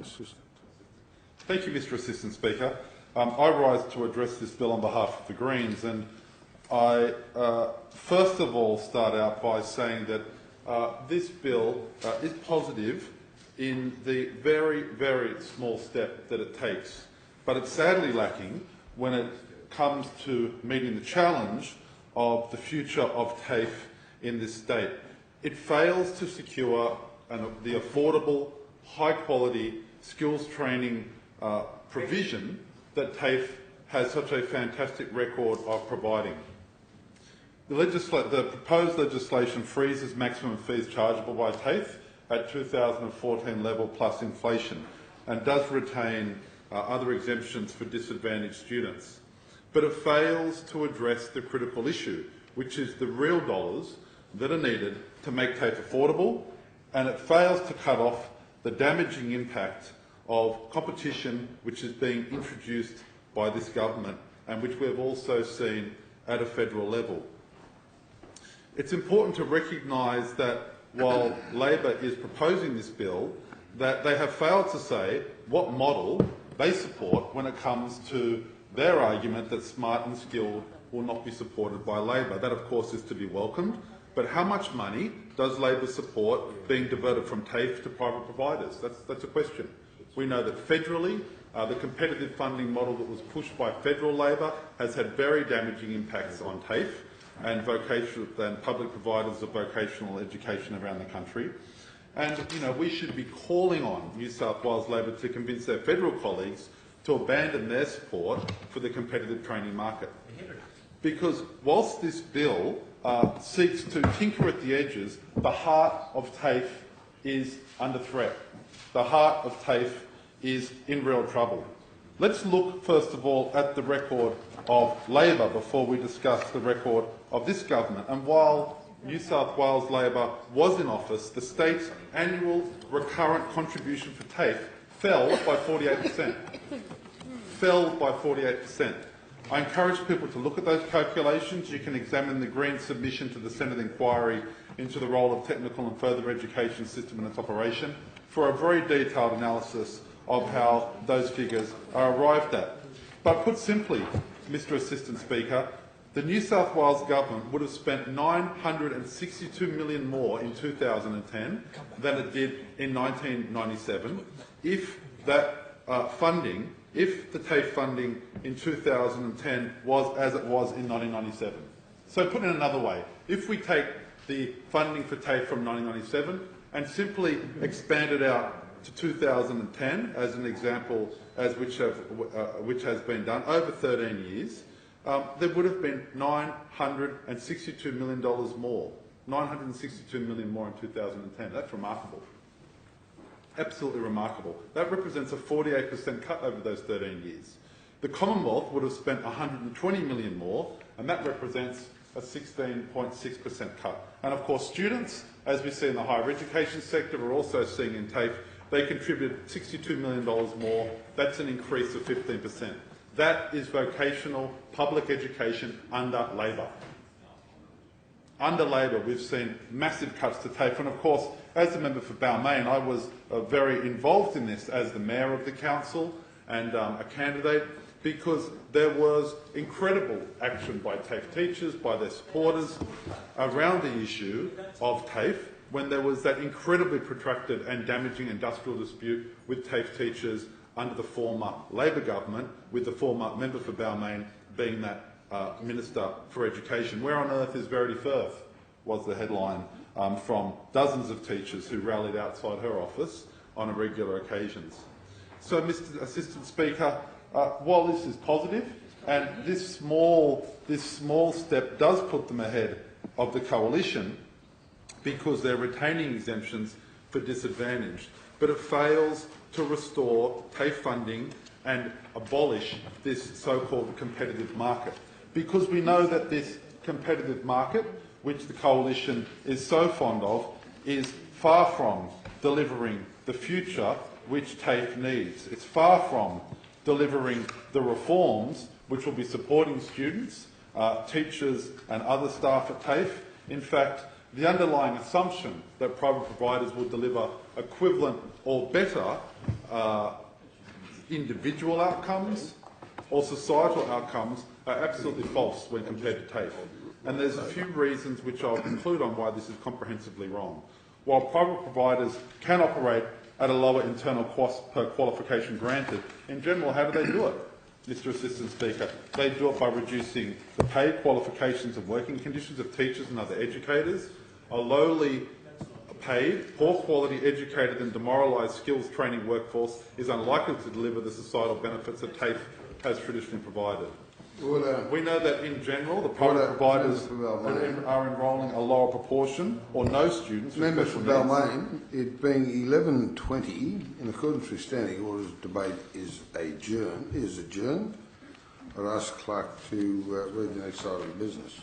Assistant. Thank you, Mr Assistant Speaker. I rise to address this bill on behalf of the Greens, and I first of all start out by saying that this bill is positive in the very, very small step that it takes, but it's sadly lacking when it comes to meeting the challenge of the future of TAFE in this state. It fails to secure the affordable, high-quality skills training provision that TAFE has such a fantastic record of providing. The proposed legislation freezes maximum fees chargeable by TAFE at 2014 level plus inflation and does retain other exemptions for disadvantaged students. But it fails to address the critical issue, which is the real dollars that are needed to make TAFE affordable, and it fails to cut off the damaging impact of competition which is being introduced by this government and which we've also seen at a federal level. It's important to recognise that while Labor is proposing this bill, that they have failed to say what model they support when it comes to their argument that smart and skilled will not be supported by Labor. That, of course, is to be welcomed. But how much money does Labor support being diverted from TAFE to private providers? That's a question. We know that federally, the competitive funding model that was pushed by federal Labor has had very damaging impacts on TAFE and vocational and public providers of vocational education around the country. And we should be calling on New South Wales Labor to convince their federal colleagues to abandon their support for the competitive training market. Because whilst this bill seeks to tinker at the edges, the heart of TAFE is under threat. The heart of TAFE is in real trouble. Let's look first of all at the record of Labor before we discuss the record of this government. And while New South Wales Labor was in office, the state's annual recurrent contribution for TAFE fell by 48%. Fell by 48%. I encourage people to look at those calculations. You can examine the Green submission to the Senate inquiry into the role of technical and further education system and its operation for a very detailed analysis of how those figures are arrived at. But put simply, Mr Assistant Speaker, the New South Wales government would have spent $962 million more in 2010 than it did in 1997 if that if the TAFE funding in 2010 was as it was in 1997. So put in another way, if we take the funding for TAFE from 1997 and simply expand it out to 2010 as an example, which has been done over 13 years, there would have been $962 million more. $962 million more in 2010. That's remarkable. Absolutely remarkable. That represents a 48% cut over those 13 years. The Commonwealth would have spent $120 million more, and that represents a 16.6% cut. And of course, students, as we see in the higher education sector, we're also seeing in TAFE, they contribute $62 million more. That's an increase of 15%. That is vocational public education under Labor. Under Labor, we've seen massive cuts to TAFE, and of course, as the member for Balmain, I was very involved in this as the mayor of the council and a candidate, because there was incredible action by TAFE teachers, by their supporters, around the issue of TAFE when there was that incredibly protracted and damaging industrial dispute with TAFE teachers under the former Labor government, with the former member for Balmain being that Minister for Education. Where on earth is Verity Firth, was the headline from dozens of teachers who rallied outside her office on regular occasions. So, Mr Assistant Speaker, while this is positive, and this small step does put them ahead of the coalition because they're retaining exemptions for disadvantaged, but it fails to restore TAFE funding and abolish this so-called competitive market. Because we know that this competitive market, which the coalition is so fond of, is far from delivering the future which TAFE needs. It's far from delivering the reforms which will be supporting students, teachers and other staff at TAFE. In fact, the underlying assumption that private providers will deliver equivalent or better individual outcomes or societal outcomes are absolutely false when compared to TAFE. And there's a few reasons which I'll conclude on why this is comprehensively wrong. While private providers can operate at a lower internal cost per qualification granted, in general, how do they do it, Mr Assistant Speaker? They do it by reducing the pay, qualifications and working conditions of teachers and other educators. A lowly paid, poor quality, educated and demoralised skills training workforce is unlikely to deliver the societal benefits that TAFE has traditionally provided. We know that in general the private providers are enrolling a lower proportion or no students with Member for special needs. Balmain, it being 11:20, in accordance with standing orders, debate is adjourned. I'd ask clerk to read the next item of business.